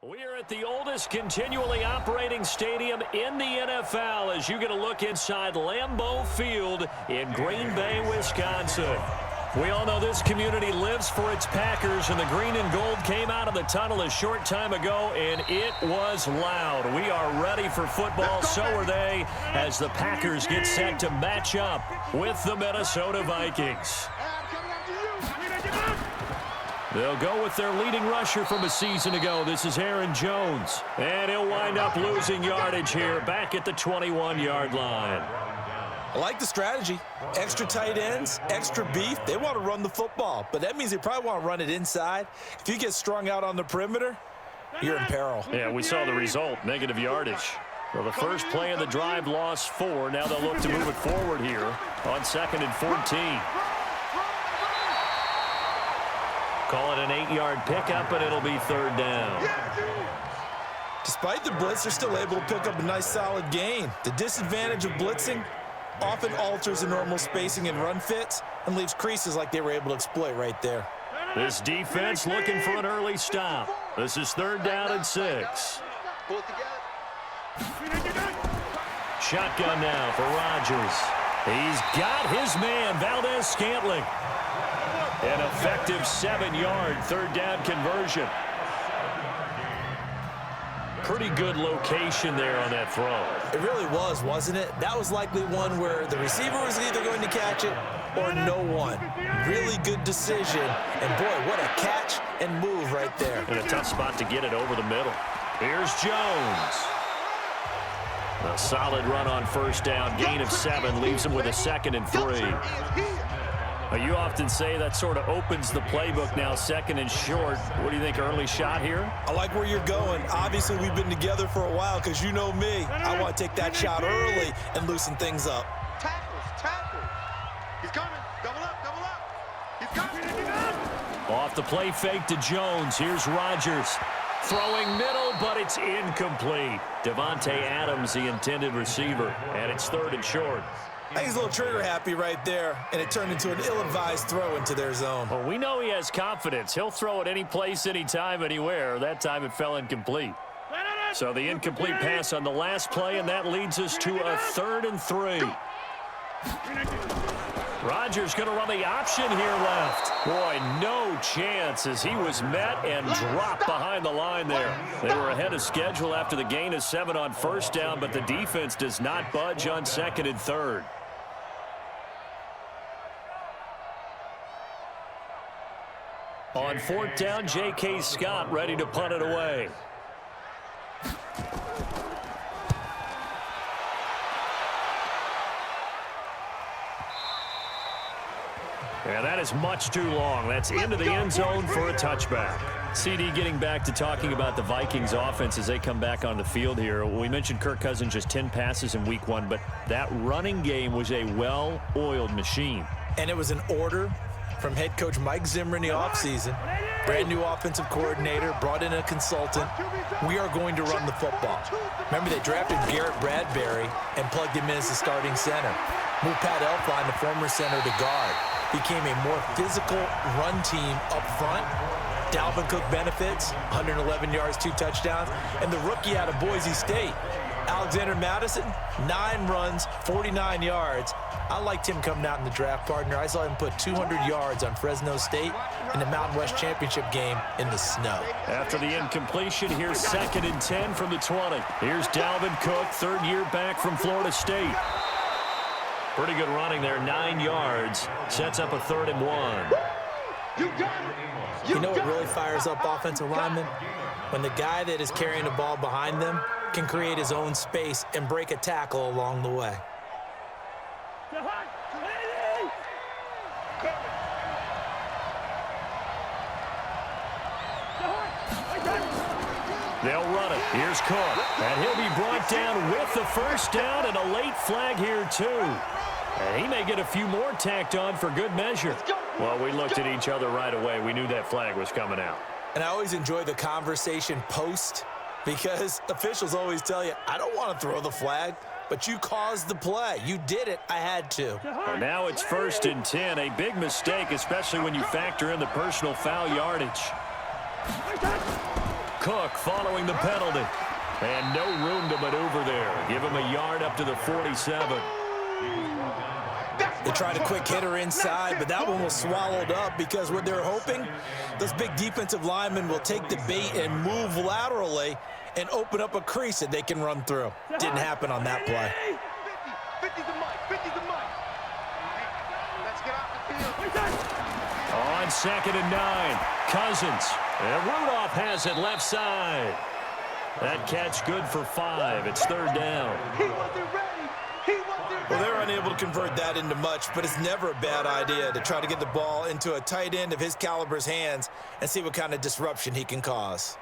We're at the oldest continually operating stadium in the NFL as you get a look inside Lambeau Field in Green Bay, Wisconsin. We all know this community lives for its Packers, and the green and gold came out of the tunnel a short time ago, and it was loud. We are ready for football, so are they, as the Packers get set to match up with the Minnesota Vikings. They'll go with their leading rusher from a season ago. This is Aaron Jones. And he'll wind up losing yardage here back at the 21-yard line. I like the strategy. Extra tight ends, extra beef. They want to run the football, but that means they probably want to run it inside. If you get strung out on the perimeter, you're in peril. Yeah, we saw the result, negative yardage. Well, the first play of the drive lost 4. Now they'll look to move it forward here on 2nd and 14. Call it an 8-yard pickup, and it'll be 3rd down. Despite the blitz, they're still able to pick up a nice solid gain. The disadvantage of blitzing often alters the normal spacing and run fits and leaves creases like they were able to exploit right there. This defense looking for an early stop. This is 3rd down and 6. Shotgun now for Rodgers. He's got his man, Valdez-Scantling. An effective 7-yard 3rd down conversion. Pretty good location there on that throw. It really was, wasn't it? That was likely one where the receiver was either going to catch it or no one. Really good decision. And boy, what a catch and move right there. And a tough spot to get it over the middle. Here's Jones. A solid run on 1st down. Gain of 7 leaves him with a 2nd and 3. You often say that sort of opens the playbook now, 2nd and short. What do you think, early shot here? I like where you're going. Obviously, we've been together for a while because you know me. I want to take that shot early and loosen things up. Tackle. He's coming. Double up. He's coming. Off the play fake to Jones. Here's Rodgers. Throwing middle, but it's incomplete. Devontae Adams, the intended receiver, and it's 3rd and short. I think he's a little trigger happy right there, and it turned into an ill-advised throw into their zone. Well, we know he has confidence. He'll throw it any place, anytime, anywhere. That time it fell incomplete. So the incomplete pass on the last play, and that leads us to a 3rd and 3. Rodgers going to run the option here left. Boy, no chance as he was met and dropped behind the line there. They were ahead of schedule after the gain of 7 on 1st down, but the defense does not budge on 2nd and 3rd. On 4th down, J.K. Scott ready to punt it away. Yeah, that is much too long. That's into the end zone for a touchback. CD getting back to talking about the Vikings offense as they come back on the field here. We mentioned Kirk Cousins just 10 passes in week 1, but that running game was a well-oiled machine. And it was an order from head coach Mike Zimmer in the offseason. Brand new offensive coordinator, brought in a consultant. We are going to run the football. Remember, they drafted Garrett Bradbury and plugged him in as the starting center. Moved Pat Elflein, the former center, to guard. Became a more physical run team up front. Dalvin Cook benefits, 111 yards, 2 touchdowns. And the rookie out of Boise State, Alexander Madison, 9 runs, 49 yards. I liked him coming out in the draft, partner. I saw him put 200 yards on Fresno State in the Mountain West Championship game in the snow. After the incompletion, here's 2nd and 10 from the 20. Here's Dalvin Cook, 3rd year back from Florida State. Pretty good running there, 9 yards. Sets up a 3rd and 1. You know what really fires up offensive linemen? When the guy that is carrying the ball behind them can create his own space and break a tackle along the way. They'll run it. Here's Cook. And he'll be brought down with the 1st down and a late flag here, too. And he may get a few more tacked on for good measure. Well, we looked at each other right away. We knew that flag was coming out. And I always enjoy the conversation post because officials always tell you, I don't want to throw the flag, but you caused the play. You did it. I had to. Well, now it's 1st and 10. A big mistake, especially when you factor in the personal foul yardage. Cook following the penalty. And no room to maneuver there. Give him a yard up to the 47. They tried a quick hitter inside, but that one was swallowed up because what they're hoping, those big defensive linemen will take the bait and move laterally and open up a crease that they can run through. Didn't happen on that play. 50's the mic. 50's the mic. Let's get off the field. On 2nd and 9, Cousins. And Rudolph has it left side. That catch good for 5. It's 3rd down. He wasn't ready. Well, they're unable to convert that into much, but it's never a bad idea to try to get the ball into a tight end of his caliber's hands and see what kind of disruption he can cause.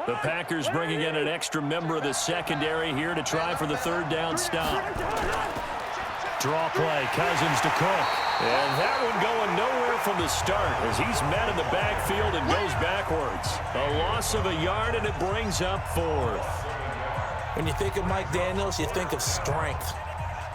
The Packers bringing in an extra member of the secondary here to try for the 3rd down stop. Draw play, Cousins to Cook. And that one going nowhere from the start as he's met in the backfield and goes backwards. A loss of a yard, and it brings up 4th. When you think of Mike Daniels, you think of strength.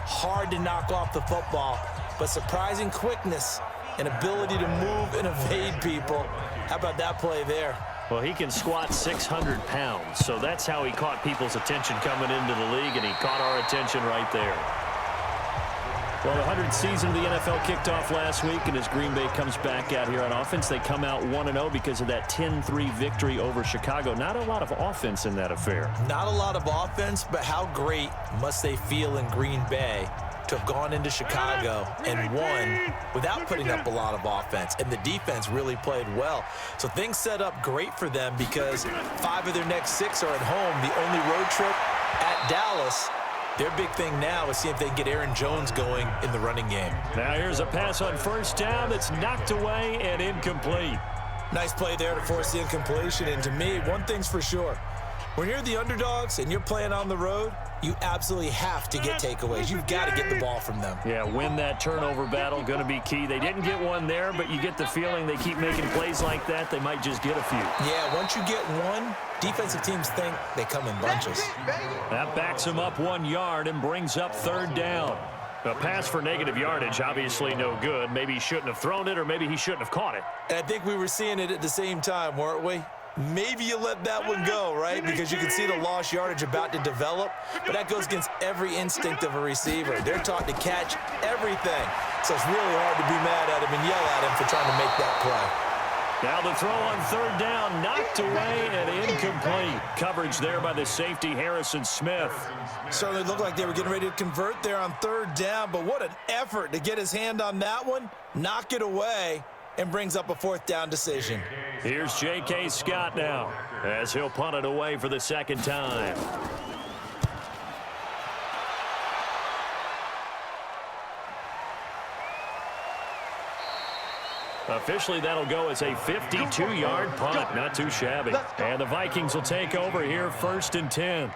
Hard to knock off the football, but surprising quickness and ability to move and evade people. How about that play there? Well, he can squat 600 pounds, so that's how he caught people's attention coming into the league, and he caught our attention right there. Well, the 100th season of the NFL kicked off last week, and as Green Bay comes back out here on offense, they come out 1-0 because of that 10-3 victory over Chicago. Not a lot of offense in that affair. Not a lot of offense, but how great must they feel in Green Bay to have gone into Chicago and won without putting up a lot of offense, and the defense really played well. So things set up great for them because 5 of their next 6 are at home. The only road trip at Dallas. Their big thing now is see if they can get Aaron Jones going in the running game. Now here's a pass on 1st down that's knocked away and incomplete. Nice play there to force the incompletion. And to me, one thing's for sure. When you're the underdogs and you're playing on the road, you absolutely have to get takeaways. You've got to get the ball from them. Yeah, win that turnover battle, going to be key. They didn't get one there, but you get the feeling they keep making plays like that, they might just get a few. Yeah, once you get one, defensive teams think they come in bunches. That backs him up 1 yard and brings up 3rd down. A pass for negative yardage, obviously no good. Maybe he shouldn't have thrown it, or maybe he shouldn't have caught it. And I think we were seeing it at the same time, weren't we? Maybe you let that one go, right? Because you can see the lost yardage about to develop, but that goes against every instinct of a receiver. They're taught to catch everything, so it's really hard to be mad at him and yell at him for trying to make that play. Now the throw on 3rd down, knocked away and incomplete. Coverage there by the safety, Harrison Smith. Certainly looked like they were getting ready to convert there on 3rd down, but what an effort to get his hand on that one, knock it away, and brings up a 4th down decision. Here's J.K. Scott now as he'll punt it away for the 2nd time. Officially, that'll go as a 52-yard punt. Not too shabby. And the Vikings will take over here 1st and 10.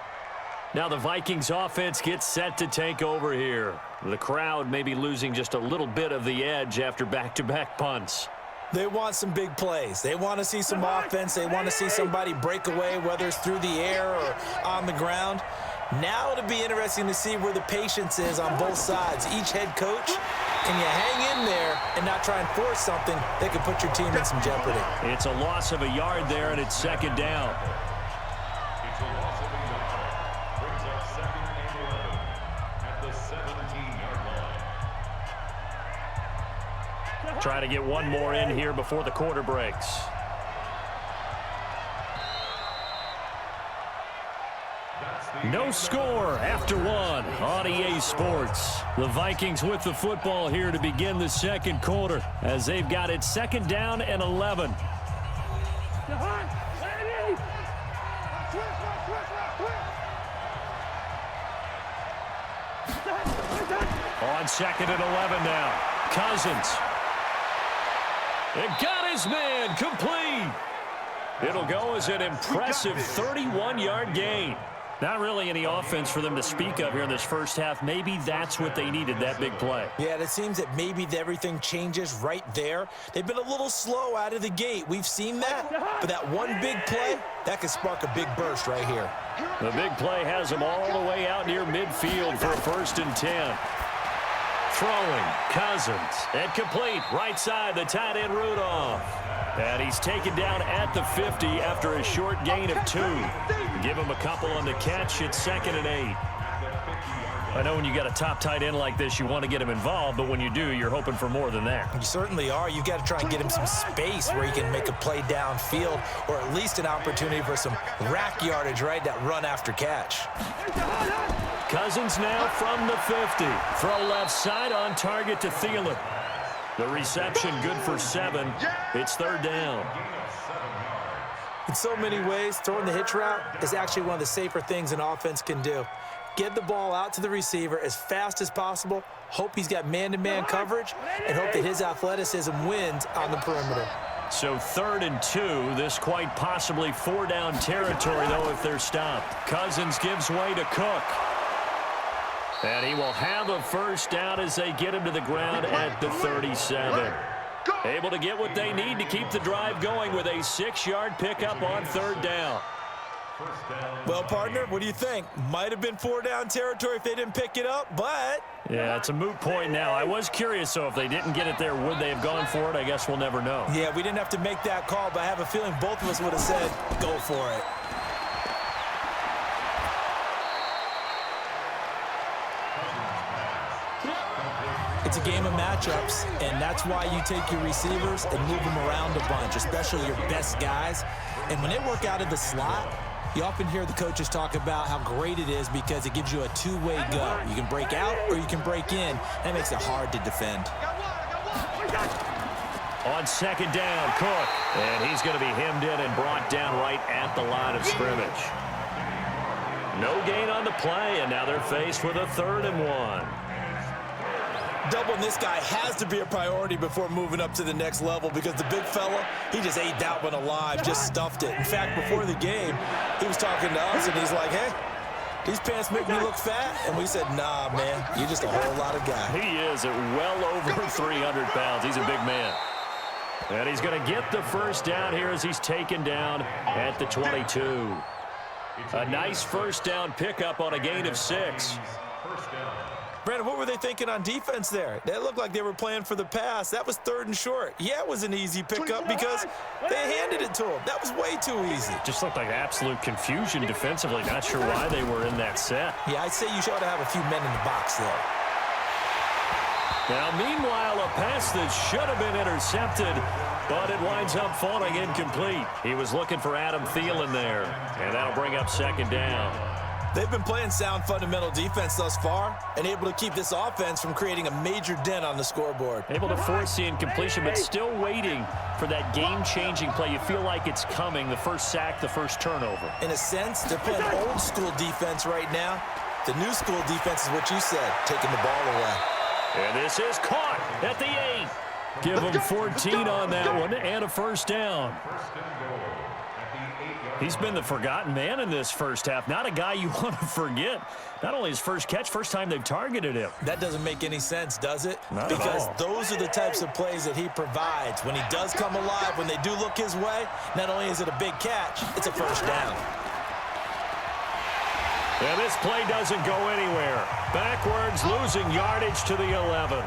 Now the Vikings offense gets set to take over here. The crowd may be losing just a little bit of the edge after back-to-back punts. They want some big plays. They want to see some offense. They want to see somebody break away, whether it's through the air or on the ground. Now it'll be interesting to see where the patience is on both sides. Each head coach, can you hang in there and not try and force something that could put your team in some jeopardy? It's a loss of a yard there, and it's 2nd down. It's a loss of a yard. Brings up 2nd and 11 at the 17-yard line. Try to get one more in here before the quarter breaks. No score after 1 on EA Sports. The Vikings with the football here to begin the 2nd quarter as they've got it 2nd down and 11. On 2nd and 11 now. Cousins. And got his man complete. It'll go as an impressive 31-yard gain. Not really any offense for them to speak of here in this first half. Maybe that's what they needed, that big play. Yeah, it seems that maybe everything changes right there. They've been a little slow out of the gate. We've seen that. But that one big play, that could spark a big burst right here. The big play has them all the way out near midfield for a 1st and 10. Throwing, Cousins, and complete, right side, the tight end Rudolph. And he's taken down at the 50 after a short gain of 2. Give him a couple on the catch. It's 2nd and 8. I know when you got a top tight end like this, you want to get him involved, but when you do, you're hoping for more than that. You certainly are. You got to try and get him some space where he can make a play downfield, or at least an opportunity for some rack yardage, right? That run after catch. Cousins now from the 50. Throw left side on target to Thielen. The reception good for 7. It's 3rd down. In so many ways, throwing the hitch route is actually one of the safer things an offense can do. Get the ball out to the receiver as fast as possible, hope he's got man-to-man coverage, and hope that his athleticism wins on the perimeter. So 3rd and 2. This quite possibly 4-down territory, though, if they're stopped. Cousins gives way to Cook. And he will have a 1st down as they get him to the ground at the 37. Able to get what they need to keep the drive going with a 6-yard pickup on 3rd down. Well, partner, what do you think? Might have been 4-down territory if they didn't pick it up, but... Yeah, it's a moot point now. I was curious, so if they didn't get it there, would they have gone for it? I guess we'll never know. Yeah, we didn't have to make that call, but I have a feeling both of us would have said, go for it. It's a game of matchups, and that's why you take your receivers and move them around a bunch, especially your best guys. And when they work out of the slot, you often hear the coaches talk about how great it is because it gives you a two-way go. You can break out or you can break in. That makes it hard to defend. On 2nd down, Cook. And he's going to be hemmed in and brought down right at the line of scrimmage. No gain on the play, and now they're faced with a 3rd and 1. Doubling this guy has to be a priority before moving up to the next level because the big fella, he just ate that one alive, just stuffed it. In fact, before the game, he was talking to us, and he's like, hey, these pants make me look fat. And we said, nah, man, you're just a whole lot of guy. He is at well over 300 pounds. He's a big man. And he's going to get the 1st down here as he's taken down at the 22. A nice 1st down pickup on a gain of 6. Brandon, what were they thinking on defense there? They looked like they were playing for the pass. That was 3rd and short. Yeah, it was an easy pickup because they handed it to him. That was way too easy. Just looked like absolute confusion defensively. Not sure why they were in that set. Yeah, I'd say you ought to have a few men in the box there. Now, meanwhile, a pass that should have been intercepted, but it winds up falling incomplete. He was looking for Adam Thielen there, and that'll bring up 2nd down. They've been playing sound fundamental defense thus far and able to keep this offense from creating a major dent on the scoreboard. Able to force the incompletion, but still waiting for that game-changing play. You feel like it's coming, the 1st sack, the 1st turnover. In a sense, they're playing old school defense right now. The new school defense is what you said, taking the ball away. And this is caught at the 8. Give them 14 on that one and a 1st down. He's been the forgotten man in this 1st half. Not a guy you want to forget. Not only his 1st catch, 1st time they've targeted him. That doesn't make any sense, does it? Not because at all. Those are the types of plays that he provides. When he does come alive, when they do look his way, not only is it a big catch, it's a 1st down. And this play doesn't go anywhere. Backwards, losing yardage to the 11.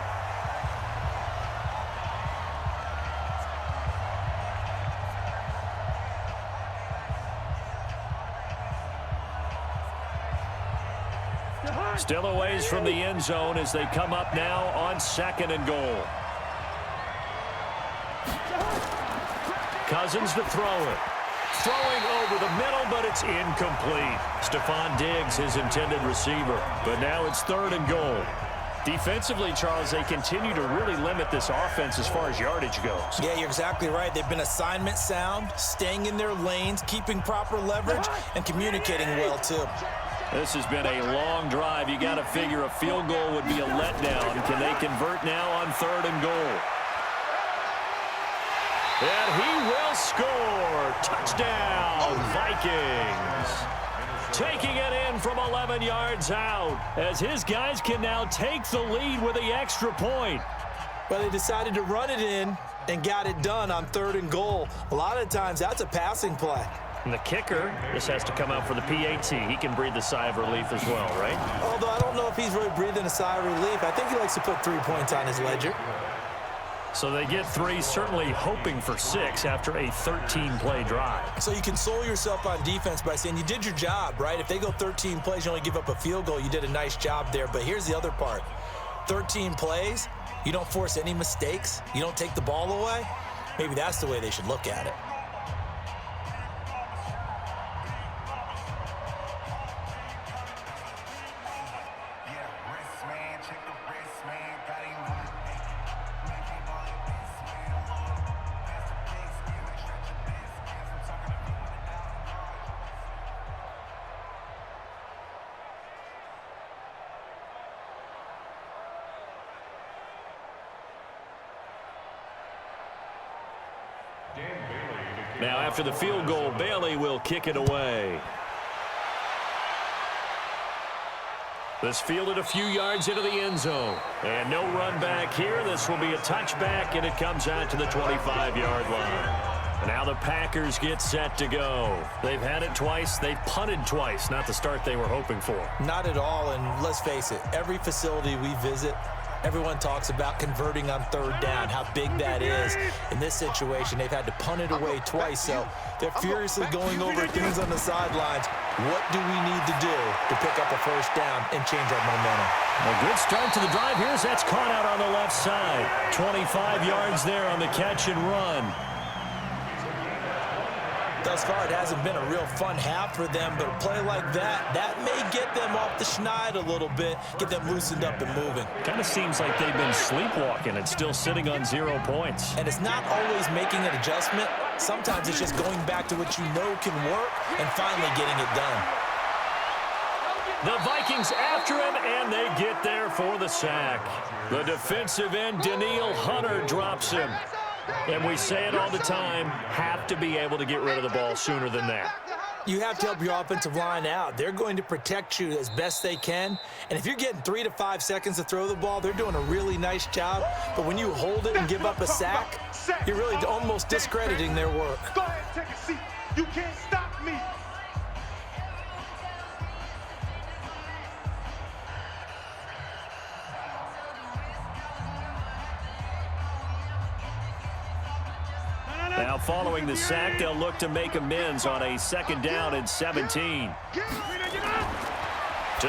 Still a ways from the end zone as they come up now on 2nd and goal. Cousins to throw it. Throwing over the middle, but it's incomplete. Stephon Diggs, his intended receiver. But now it's 3rd and goal. Defensively, Charles, they continue to really limit this offense as far as yardage goes. Yeah, you're exactly right. They've been assignment sound, staying in their lanes, keeping proper leverage, and communicating well, too. This has been a long drive. You got to figure a field goal would be a letdown. Can they convert now on 3rd and goal? And he will score. Touchdown, Vikings. Taking it in from 11 yards out as his guys can now take the lead with the extra point. Well, they decided to run it in and got it done on 3rd and goal. A lot of times, that's a passing play. And the kicker, this has to come out for the PAT. He can breathe a sigh of relief as well, right? Although I don't know if he's really breathing a sigh of relief. I think he likes to put 3 points on his ledger. So they get 3, certainly hoping for 6 after a 13-play drive. So you console yourself on defense by saying you did your job, right? If they go 13 plays, you only give up a field goal, you did a nice job there. But here's the other part. 13 plays, you don't force any mistakes, you don't take the ball away. Maybe that's the way they should look at it. Now after the field goal, Bailey will kick it away. This fielded a few yards into the end zone. And no run back here. This will be a touchback, and it comes out to the 25-yard line. Now the Packers get set to go. They've had it twice. They've punted twice. Not the start they were hoping for. Not at all, and let's face it, every facility we visit, everyone talks about converting on third down, how big that is. In this situation, they've had to punt it away twice, so they're furiously going over things on the sidelines. What do we need to do to pick up a first down and change our momentum? A good start to the drive. Here's that's caught out on the left side. 25 yards there on the catch and run. Thus far, it hasn't been a real fun half for them, but a play like that may get them off the schneid a little bit, get them loosened up and moving. Kind of seems like they've been sleepwalking and still sitting on 0 points. And it's not always making an adjustment. Sometimes it's just going back to what you know can work and finally getting it done. The Vikings after him, and they get there for the sack. The defensive end, Danielle Hunter, drops him. And we say it all the time, have to be able to get rid of the ball sooner than that. You have to help your offensive line out. They're going to protect you as best they can. And if you're getting 3 to 5 seconds to throw the ball, they're doing a really nice job. But when you hold it and give up a sack, you're really almost discrediting their work. Go ahead and take a seat. You can't stop me. Now following the sack, they'll look to make amends on a 2nd down and 17. To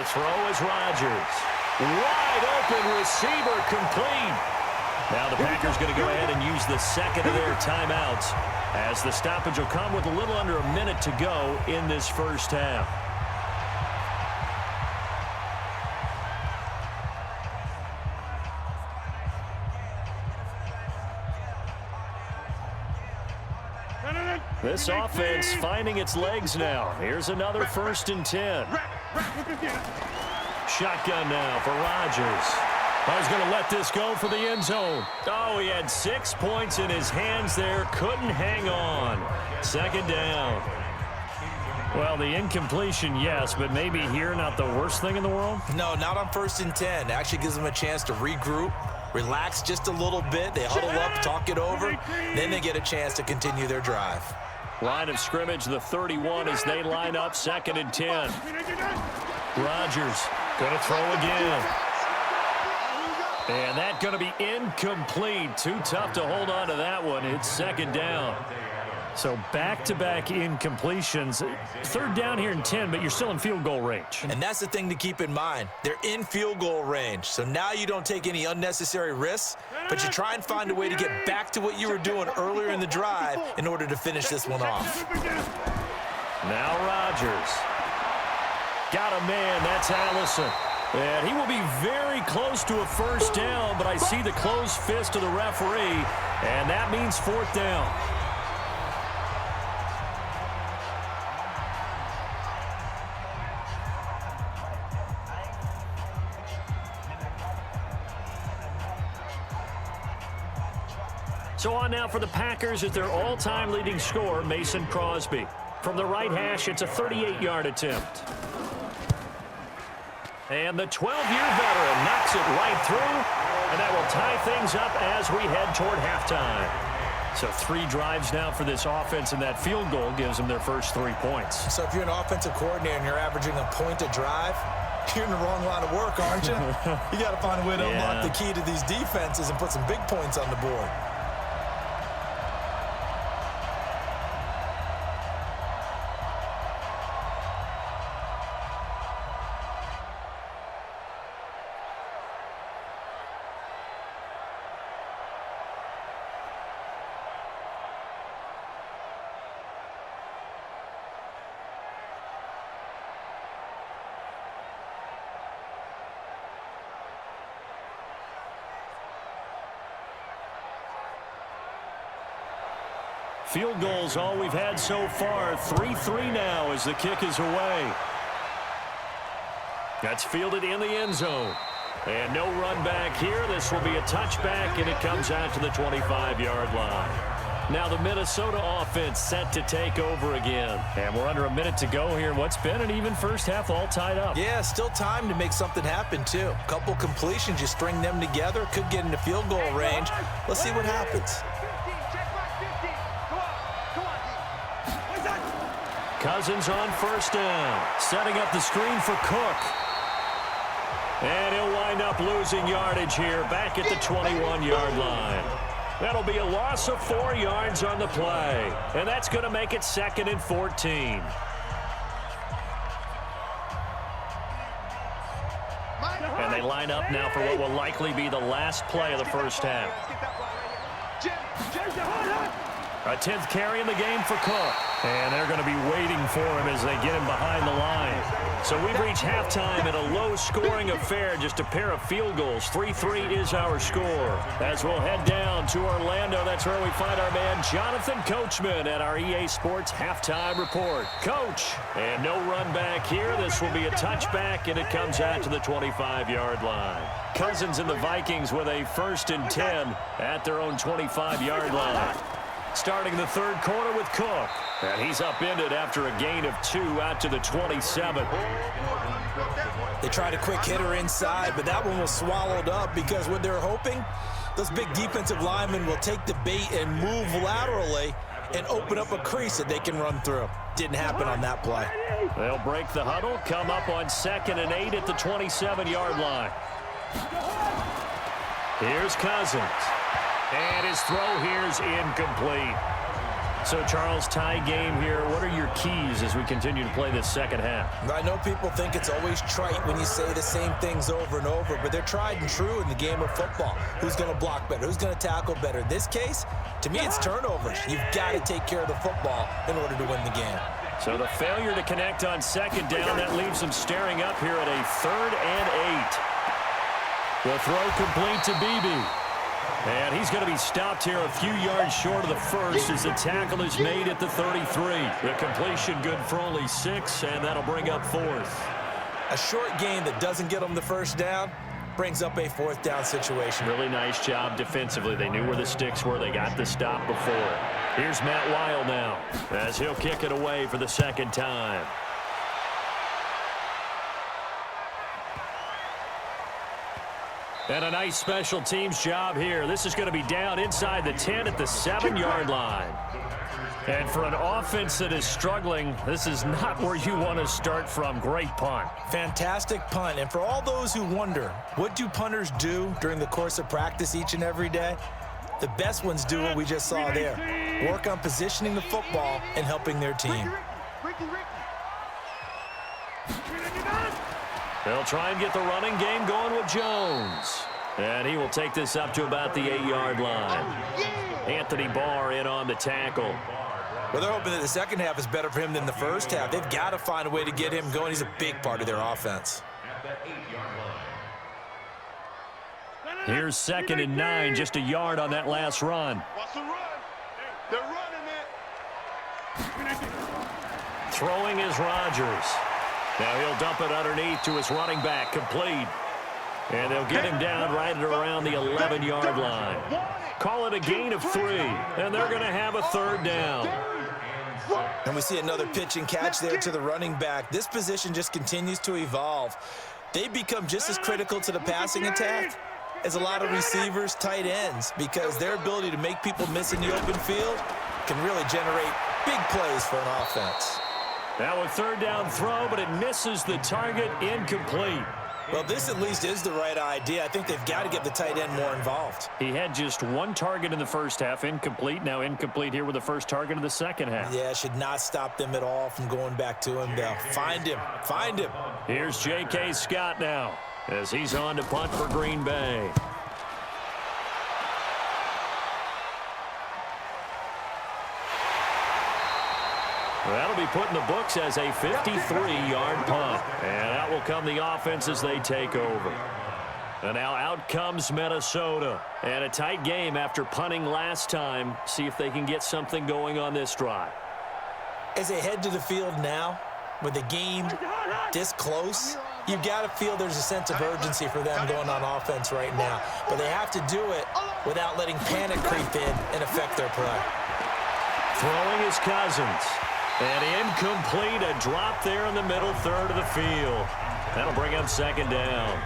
throw is Rodgers. Wide open receiver, complete. Now the Packers going to go ahead and use the second of their timeouts as the stoppage will come with a little under a minute to go in this first half. This offense finding its legs now. Here's another 1st and 10. Shotgun now for Rodgers. I was going to let this go for the end zone. Oh, he had 6 points in his hands there. Couldn't hang on. 2nd down. Well, the incompletion, yes, but maybe here not the worst thing in the world? No, not on 1st and 10. Actually gives them a chance to regroup, relax just a little bit. They huddle up, talk it over. Then they get a chance to continue their drive. Line of scrimmage, the 31 as they line up, 2nd and 10. Rodgers going to throw again. And that's going to be incomplete. Too tough to hold on to that one. It's 2nd down. So back-to-back incompletions. 3rd down here and 10, but you're still in field goal range. And that's the thing to keep in mind. They're in field goal range. So now you don't take any unnecessary risks, but you try and find a way to get back to what you were doing earlier in the drive in order to finish this one off. Now Rodgers. Got a man. That's Allison. And he will be very close to a 1st down, but I see the closed fist of the referee, and that means 4th down. So on now for the Packers is their all-time leading scorer, Mason Crosby. From the right hash, it's a 38-yard attempt. And the 12-year veteran knocks it right through, and that will tie things up as we head toward halftime. So 3 drives now for this offense, and that field goal gives them their first 3 points. So if you're an offensive coordinator and you're averaging a point a drive, you're in the wrong line of work, aren't you? You got to find a way to unlock the key to these defenses and put some big points on the board. Field goals all we've had so far. 3-3 now as the kick is away. That's fielded in the end zone. And no run back here. This will be a touchback, and it comes out to the 25-yard line. Now the Minnesota offense set to take over again. And we're under a minute to go here. What's been an even first half, all tied up. Yeah, still time to make something happen, too. A couple completions, you string them together, could get into field goal range. Let's see what happens. Cousins on first down, setting up the screen for Cook. And he'll wind up losing yardage here back at the 21-yard line. That'll be a loss of 4 yards on the play. And that's going to make it 2nd and 14. And they line up now for what will likely be the last play of the first half. A 10th carry in the game for Cook. And they're going to be waiting for him as they get him behind the line. So we've reached halftime in a low-scoring affair, just a pair of field goals. 3-3 is our score. As we'll head down to Orlando, that's where we find our man Jonathan Coachman at our EA Sports Halftime Report. Coach, and no run back here. This will be a touchback, and it comes out to the 25-yard line. Cousins and the Vikings with a 1st and 10 at their own 25-yard line. Starting the third quarter with Cook. And he's upended after a gain of 2 out to the 27. They tried a quick hitter inside, but that one was swallowed up because what they're hoping, those big defensive linemen will take the bait and move laterally and open up a crease that they can run through. Didn't happen on that play. They'll break the huddle, come up on 2nd and 8 at the 27-yard line. Here's Cousins. And his throw here is incomplete. So, Charles, tie game here. What are your keys as we continue to play this second half? I know people think it's always trite when you say the same things over and over, but they're tried and true in the game of football. Who's going to block better? Who's going to tackle better? In this case, to me, it's turnovers. You've got to take care of the football in order to win the game. So the failure to connect on 2nd down, that leaves them staring up here at a 3rd and 8. The throw complete to Beebe. And he's going to be stopped here a few yards short of the first as the tackle is made at the 33. The completion good for only 6, and that'll bring up 4th. A short gain that doesn't get them the first down brings up a 4th down situation. Really nice job defensively. They knew where the sticks were. They got the stop before. Here's Matt Weil now as he'll kick it away for the 2nd time. And a nice special teams job here. This is going to be down inside the 10 at the 7-yard line. And for an offense that is struggling, this is not where you want to start from. Great punt. Fantastic punt. And for all those who wonder, what do punters do during the course of practice each and every day? The best ones do what we just saw there. Work on positioning the football and helping their team. They'll try and get the running game going with Jones. And he will take this up to about the 8-yard line. Anthony Barr in on the tackle. Well, they're hoping that the second half is better for him than the first half. They've got to find a way to get him going. He's a big part of their offense. Here's 2nd and 9, just a yard on that last run. What's the run? They're running it. Throwing is Rodgers. Now he'll dump it underneath to his running back, complete. And they'll get him down right at around the 11-yard line. Call it a gain of 3, and they're going to have a 3rd down. And we see another pitch and catch there to the running back. This position just continues to evolve. They become just as critical to the passing attack is a lot of receivers, tight ends, because their ability to make people miss in the open field can really generate big plays for an offense. Now a third down throw, but it misses the target, incomplete. Well, this at least is the right idea. I think they've got to get the tight end more involved. He had just one target in the first half, incomplete. Now incomplete here with the first target of the second half. Yeah, should not stop them at all from going back to him. They'll find him. Find him. Here's J.K. Scott now as he's on to punt for Green Bay. That'll be put in the books as a 53-yard punt. And out will come the offense as they take over. And now out comes Minnesota. And a tight game after punting last time. See if they can get something going on this drive. As they head to the field now, with the game this close, you've got to feel there's a sense of urgency for them going on offense right now. But they have to do it without letting panic creep in and affect their play. Throwing is Cousins. And incomplete, a drop there in the middle third of the field. That'll bring up second down.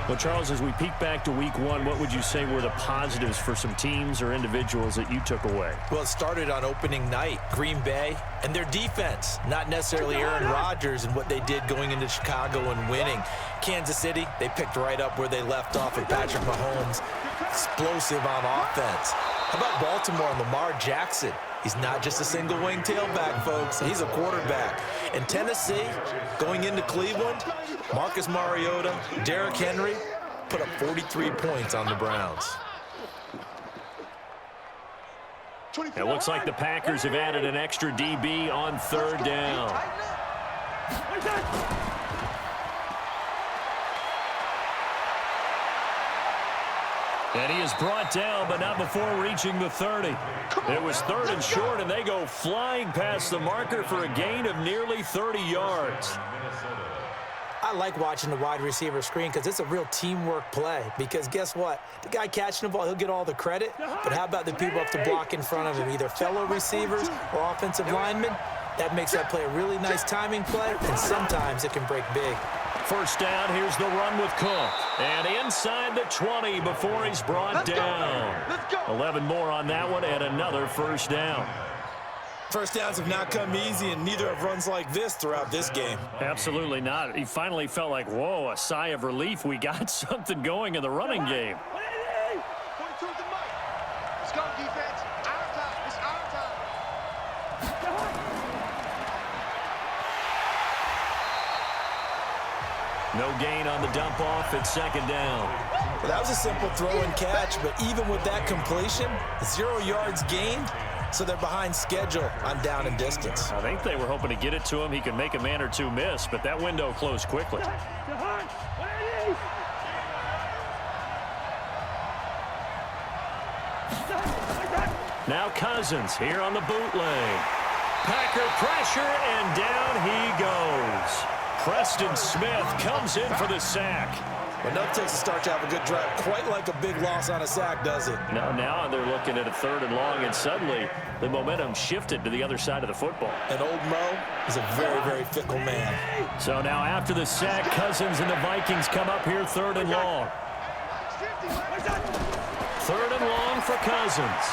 Well, Charles, as we peek back to week one, what would you say were the positives for some teams or individuals that you took away? Well, it started on opening night, Green Bay, and their defense, not necessarily Aaron Rodgers and what they did going into Chicago and winning. Kansas City, they picked right up where they left off with Patrick Mahomes, explosive on offense. How about Baltimore and Lamar Jackson? He's not just a single-wing tailback, folks. He's a quarterback. And Tennessee, going into Cleveland, Marcus Mariota, Derrick Henry put up 43 points on the Browns. It looks like the Packers have added an extra DB on third down. And he is brought down, but not before reaching the 30. It was third and short, and they go flying past the marker for a gain of nearly 30 yards. I like watching the wide receiver screen because it's a real teamwork play. Because guess what? The guy catching the ball, he'll get all the credit. But how about the people up to block in front of him, either fellow receivers or offensive linemen? That makes that play a really nice timing play, and sometimes it can break big. First down, here's the run with Cook. And inside the 20 before he's brought down. 11 more on that one and another first down. First downs have not come easy, and neither have runs like this throughout this game. Absolutely not. He finally felt like, whoa, a sigh of relief. We got something going in the running game. 42 is the mic. Let's go, defense. Our time. It's our time. No gain on the dump off at second down. Well, that was a simple throw and catch, but even with that completion, 0 yards gained, so they're behind schedule on down and distance. I think they were hoping to get it to him. He could make a man or two miss, but that window closed quickly. Now Cousins here on the bootleg. Packer pressure, and down he goes. Preston Smith comes in for the sack. Enough takes to start to have a good drive. Quite like a big loss on a sack, does it? Now they're looking at a third and long, and suddenly the momentum shifted to the other side of the football. And old Mo is a very, very fickle man. So now after the sack, Cousins and the Vikings come up here third and long. Third and long for Cousins.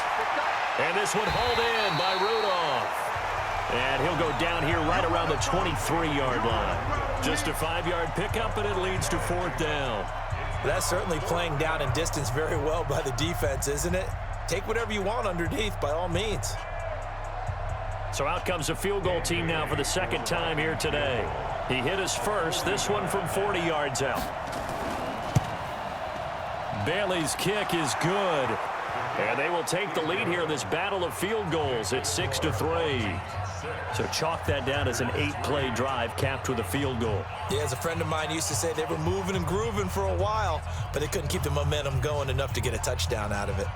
And this one hauled in by Rudolph. And he'll go down here right around the 23-yard line. Just a 5-yard pickup, and it leads to fourth down. That's certainly playing down in distance very well by the defense, isn't it? Take whatever you want underneath, by all means. So out comes a field goal team now for the second time here today. He hit his first, this one from 40 yards out. Bailey's kick is good. And they will take the lead here in this battle of field goals at 6-3. So chalk that down as an 8-play drive capped with a field goal. Yeah, as a friend of mine used to say, they were moving and grooving for a while, but they couldn't keep the momentum going enough to get a touchdown out of it.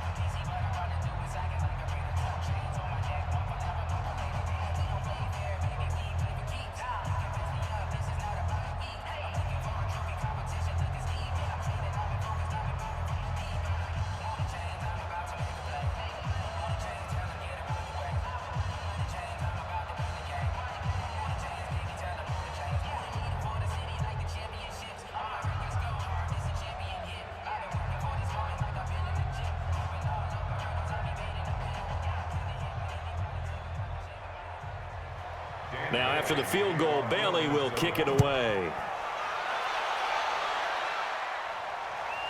Now after the field goal, Bailey will kick it away.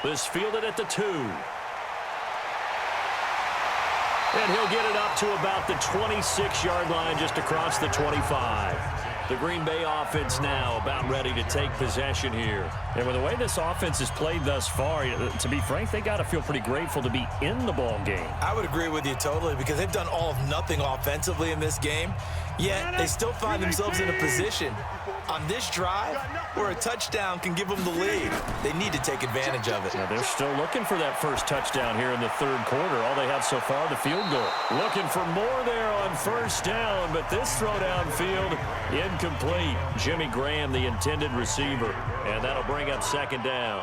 This fielded at the 2. And he'll get it up to about the 26-yard line, just across the 25. The Green Bay offense now about ready to take possession here. And with the way this offense has played thus far, to be frank, they got to feel pretty grateful to be in the ball game. I would agree with you totally, because they've done all of nothing offensively in this game, yet they still find themselves in a position on this drive where a touchdown can give them the lead. They need to take advantage of it. Now they're still looking for that first touchdown here in the third quarter. All they have so far, the field goal. Looking for more there on first down, but this throw downfield incomplete. Jimmy Graham, the intended receiver, and that'll bring up second down.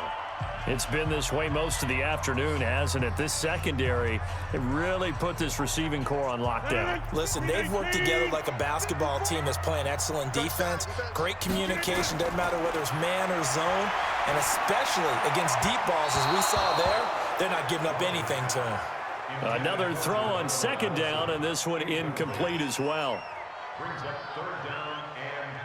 It's been this way most of the afternoon, hasn't it? This secondary, it really put this receiving core on lockdown. Listen, they've worked together like a basketball team that's playing excellent defense. Great communication, doesn't matter whether it's man or zone, and especially against deep balls, as we saw there, they're not giving up anything to them. Another throw on second down, and this one incomplete as well. Brings up third down and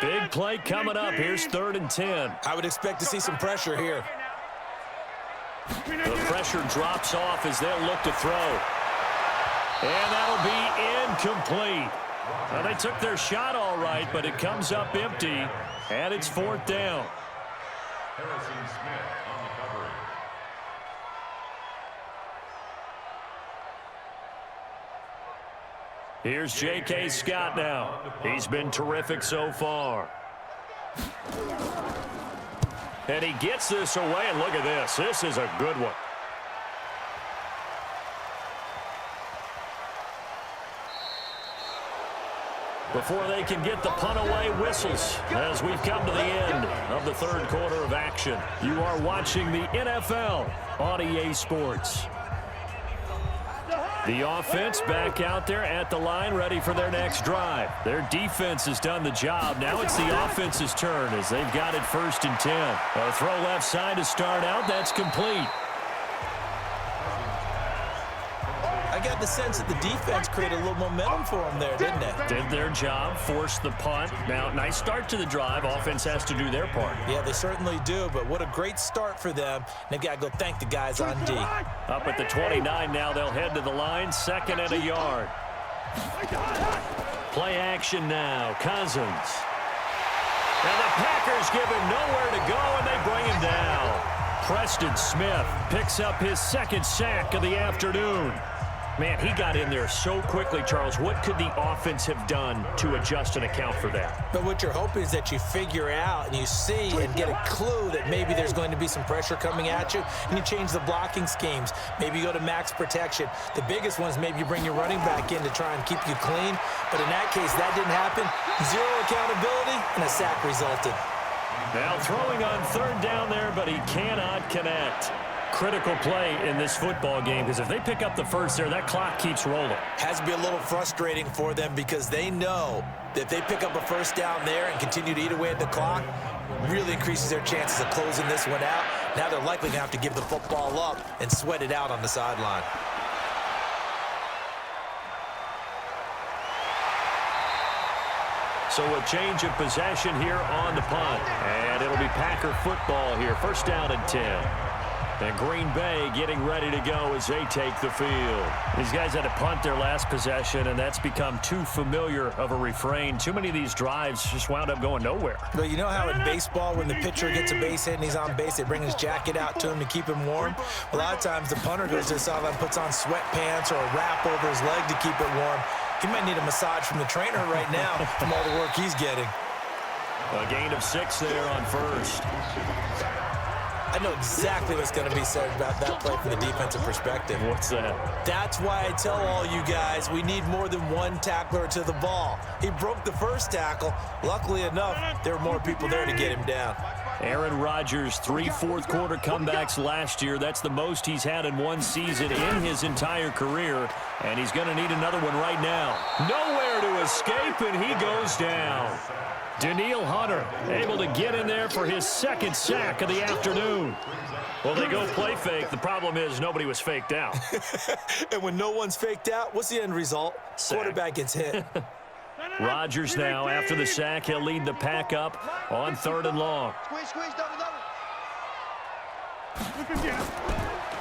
10. Big play coming up. Here's 3rd and 10. I would expect to see some pressure here. The pressure drops off as they'll look to throw. And that'll be incomplete. Well, they took their shot all right, but it comes up empty, and it's 4th down. Harrison Smith on the coverage. Here's J.K. Scott now. He's been terrific so far. And he gets this away, and look at this. This is a good one. Before they can get the punt away, whistles as we've come to the end of the third quarter of action. You are watching the NFL on EA Sports. The offense back out there at the line, ready for their next drive. Their defense has done the job. Now it's the offense's turn as they've got it 1st and 10. A throw left side to start out. That's complete. I got the sense that the defense created a little momentum for them there, didn't it? Did their job, forced the punt. Now, nice start to the drive. Offense has to do their part. Yeah, they certainly do, but what a great start for them. They've got to go thank the guys on D. Up at the 29 now, they'll head to the line, 2nd and a yard. Play action now, Cousins. And the Packers give him nowhere to go, and they bring him down. Preston Smith picks up his 2nd sack of the afternoon. Man, he got in there so quickly, Charles. What could the offense have done to adjust and account for that? But what you're hoping is that you figure out and you see and get a clue that maybe there's going to be some pressure coming at you, and you change the blocking schemes. Maybe you go to max protection. The biggest one is maybe you bring your running back in to try and keep you clean. But in that case, that didn't happen. 0 accountability, and a sack resulted. Now throwing on 3rd down there, but he cannot connect. Critical play in this football game, because if they pick up the first there, that clock keeps rolling. Has to be a little frustrating for them, because they know that if they pick up a first down there and continue to eat away at the clock, really increases their chances of closing this one out. Now they're likely going to have to give the football up and sweat it out on the sideline. So a change of possession here on the punt. And it'll be Packer football here. 1st down and 10. And Green Bay getting ready to go as they take the field. These guys had to punt their last possession, and that's become too familiar of a refrain. Too many of these drives just wound up going nowhere. Well, you know how in baseball, when the pitcher gets a base hit and he's on base, they bring his jacket out to him to keep him warm? A lot of times the punter goes to the sideline, puts on sweatpants or a wrap over his leg to keep it warm. He might need a massage from the trainer right now from all the work he's getting. A gain of 6 there on 1st. I know exactly what's going to be said about that play from the defensive perspective. What's that? That's why I tell all you guys we need more than one tackler to the ball. He broke the first tackle. Luckily enough, there were more people there to get him down. Aaron Rodgers, 3 fourth-quarter comebacks last year. That's the most he's had in one season in his entire career, and he's going to need another one right now. Nowhere to escape, and he goes down. Danielle Hunter able to get in there for his second sack of the afternoon. Well, they go play fake. The problem is nobody was faked out. And when no one's faked out, what's the end result? Sack. Quarterback gets hit. Rodgers now, after the sack, he'll lead the pack up on 3rd and long. Squeeze, double.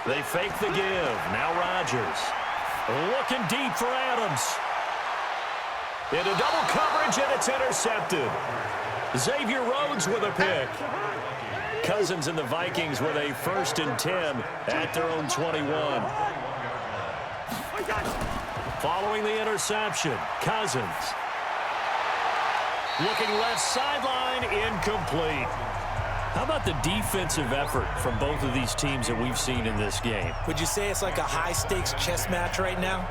They fake the give. Now Rodgers looking deep for Adams. Into double coverage, and it's intercepted. Xavier Rhodes with a pick. Cousins and the Vikings with a 1st and 10 at their own 21. Following the interception, Cousins. Looking left sideline, incomplete. How about the defensive effort from both of these teams that we've seen in this game? Would you say it's like a high-stakes chess match right now?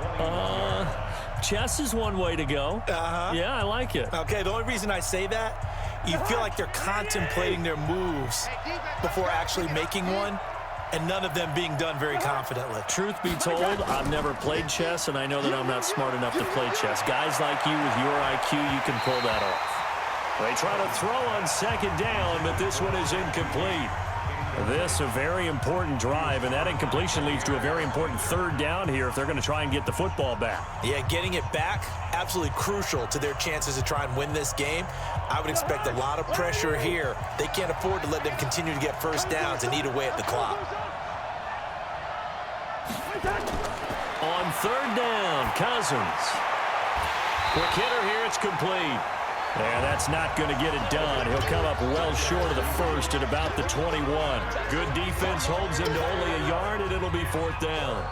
Chess is one way to go. Yeah, I like it. Okay, the only reason I say that, you feel like they're contemplating their moves before actually making one, and none of them being done very confidently. Truth be told, I've never played chess, and I know that I'm not smart enough to play chess. Guys like you with your IQ, you can pull that off. They try to throw on 2nd down, but this one is incomplete. This a very important drive, and that incompletion leads to a very important 3rd down here if they're going to try and get the football back. Yeah, getting it back, absolutely crucial to their chances to try and win this game. I would expect a lot of pressure here. They can't afford to let them continue to get 1st downs and eat away at the clock. On 3rd down, Cousins. Quick hitter here, it's complete. And that's not going to get it done. He'll come up well short of the 1st at about the 21. Good defense holds him to only a yard, and it'll be 4th down.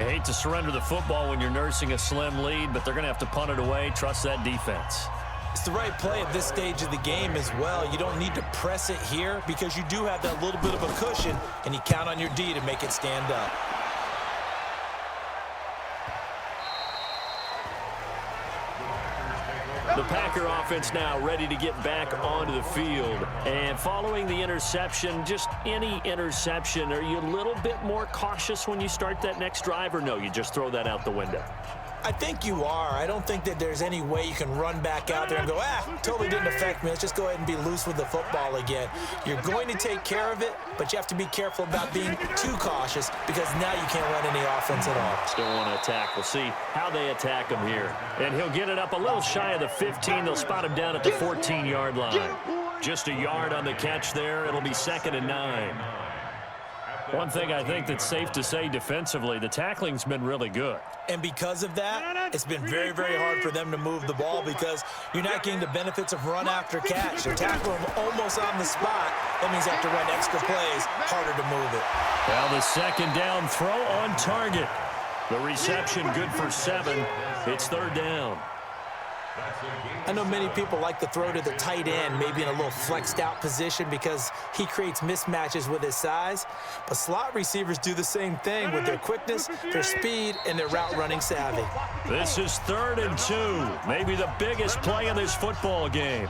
I hate to surrender the football when you're nursing a slim lead, but they're going to have to punt it away. Trust that defense. It's the right play at this stage of the game as well. You don't need to press it here because you do have that little bit of a cushion, and you count on your D to make it stand up. The Packer offense now ready to get back onto the field. And following the interception, just any interception, are you a little bit more cautious when you start that next drive, or no, you just throw that out the window? I think you are. I don't think that there's any way you can run back out there and go, totally didn't affect me. Let's just go ahead and be loose with the football again. You're going to take care of it, but you have to be careful about being too cautious because now you can't run any offense at all. Still want to attack. We'll see how they attack him here. And he'll get it up a little shy of the 15. They'll spot him down at the 14-yard line. Just a yard on the catch there. It'll be 2nd and 9. One thing I think that's safe to say defensively, the tackling's been really good. And because of that, it's been very, very hard for them to move the ball because you're not getting the benefits of run after catch. They tackle them almost on the spot. That means they have to run extra plays, harder to move it. Well, the 2nd down throw on target. The reception good for 7. It's 3rd down. I know many people like to throw to the tight end, maybe in a little flexed out position because he creates mismatches with his size. But slot receivers do the same thing with their quickness, their speed, and their route running savvy. This is 3rd and 2, maybe the biggest play in this football game.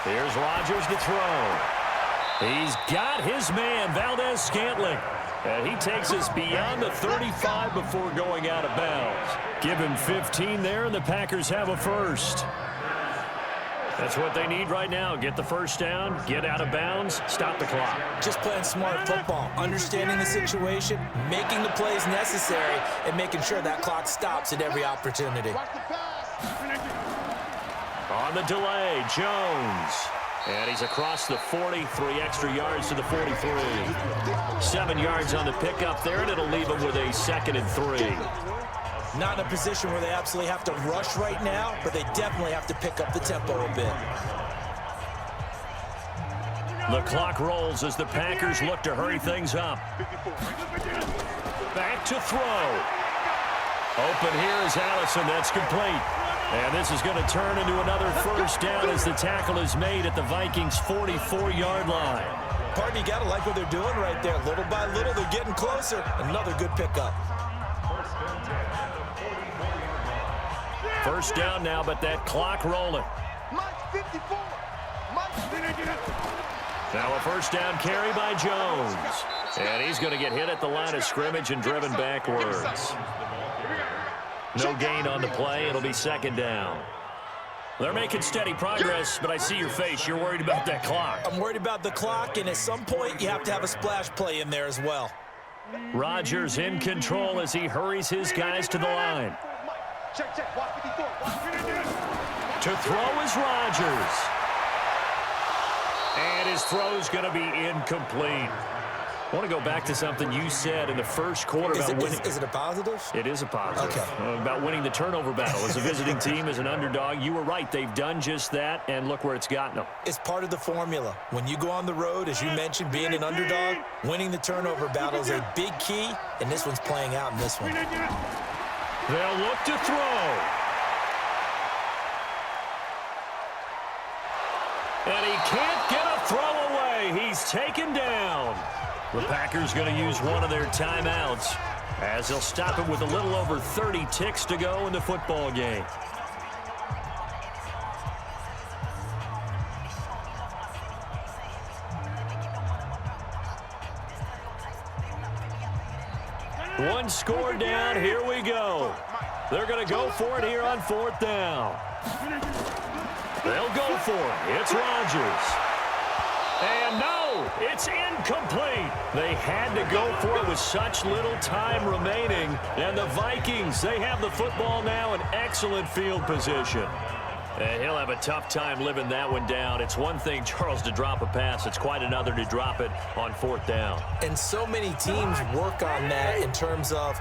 Here's Rodgers to throw. He's got his man, Valdez-Scantling. And he takes us beyond the 35 before going out of bounds. Give him 15 there, and the Packers have a 1st. That's what they need right now. Get the 1st down, get out of bounds, stop the clock. Just playing smart football, understanding the situation, making the plays necessary, and making sure that clock stops at every opportunity. On the delay, Jones. And he's across the 40, 3 extra yards to the 43. 7 yards on the pickup there, and it'll leave him with a 2nd and 3. Not in a position where they absolutely have to rush right now, but they definitely have to pick up the tempo a bit. The clock rolls as the Packers look to hurry things up. Back to throw. Open here is Allison. That's complete. And this is going to turn into another first down as the tackle is made at the Vikings' 44-yard line. Partner, you got to like what they're doing right there. Little by little, they're getting closer. Another good pickup. First down now, but that clock rolling. Now a first down carry by Jones. And he's going to get hit at the line of scrimmage and driven backwards. No gain on the play. It'll be second down. They're making steady progress, but I see your face. You're worried about that clock. I'm worried about the clock, and at some point, you have to have a splash play in there as well. Rodgers in control as he hurries his guys to the line. To throw is Rodgers. And his throw's going to be incomplete. I want to go back to something you said in the first quarter about winning. Is it a positive? It is a positive. Okay. About winning the turnover battle. As a visiting team, as an underdog, you were right. They've done just that, and look where it's gotten them. It's part of the formula. When you go on the road, as you mentioned, being an underdog, winning the turnover battle is a big key, and this one's playing out in this one. They'll look to throw. And he can't get a throw away. He's taken down. The Packers going to use one of their timeouts as they'll stop it with a little over 30 ticks to go in the football game. One score down. Here we go. They're going to go for it here on fourth down. They'll go for it. It's Rodgers. And no, it's incomplete. They had to go for it with such little time remaining. And the Vikings, they have the football now in excellent field position. And he'll have a tough time living that one down. It's one thing, Charles, to drop a pass. It's quite another to drop it on fourth down. And so many teams work on that in terms of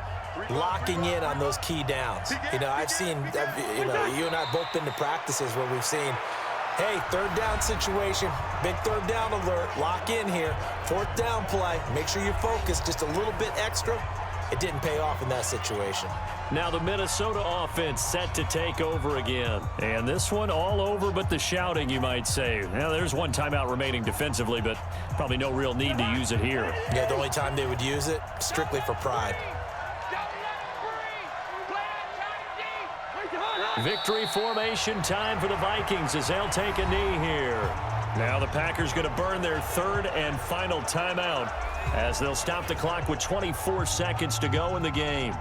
locking in on those key downs. You know, I've seen, you and I have both been to practices where we've seen, hey, third down situation, big third down alert, lock in here, fourth down play, make sure you focus just a little bit extra. It didn't pay off in that situation. Now the Minnesota offense set to take over again. And this one all over but the shouting, you might say. Now there's one timeout remaining defensively, but probably no real need to use it here. Yeah, the only time they would use it, strictly for pride. Victory formation time for the Vikings as they'll take a knee here. Now the Packers going to burn their third and final timeout as they'll stop the clock with 24 seconds to go in the game.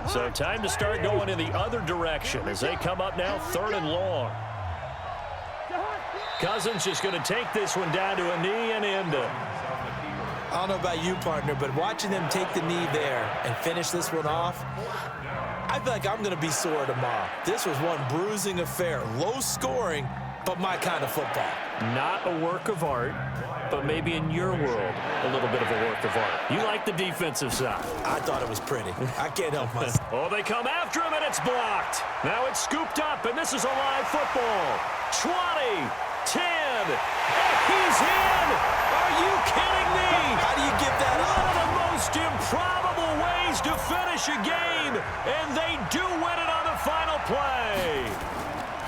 So time to start going in the other direction as they come up now third and long. Cousins just going to take this one down to a knee and end it. I don't know about you, partner, but watching them take the knee there and finish this one off, I feel like I'm going to be sore tomorrow. This was one bruising affair. Low scoring, but my kind of football. Not a work of art, but maybe in your world, a little bit of a work of art. You like the defensive side. I thought it was pretty. I can't help myself. Oh, they come after him, and it's blocked. Now it's scooped up, and this is a live football. 20. 10, and he's in! Are you kidding me? How do you give that up? One of the most improbable ways to finish a game, and they do win it on the final play.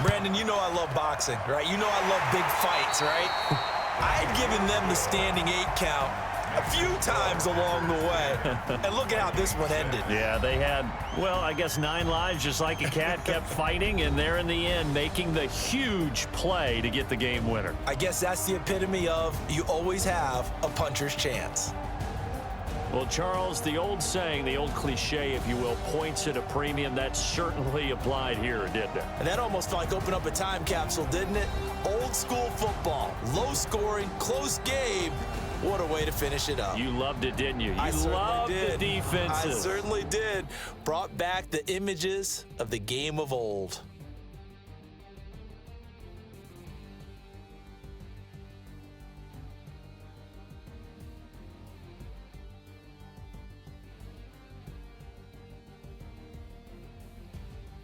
Brandon, you know I love boxing, right? You know I love big fights, right? I had given them the standing 8 count a few times along the way. And look at how this one ended. Yeah, they had, well, I guess 9 lives, just like a cat, kept fighting, and they're in the end making the huge play to get the game winner. I guess that's the epitome of you always have a puncher's chance. Well, Charles, the old saying, the old cliche, if you will, points at a premium, that certainly applied here, didn't it? And that almost felt like opened up a time capsule, didn't it? Old school football, low scoring, close game. What a way to finish it up. You loved it, didn't you? You loved the defenses. I certainly did. Brought back the images of the game of old.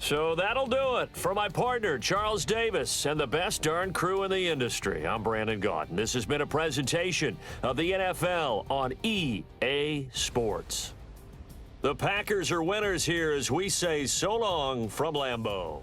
So that'll do it. For my partner, Charles Davis, and the best darn crew in the industry, I'm Brandon Gaudin. This has been a presentation of the NFL on EA Sports. The Packers are winners here as we say so long from Lambeau.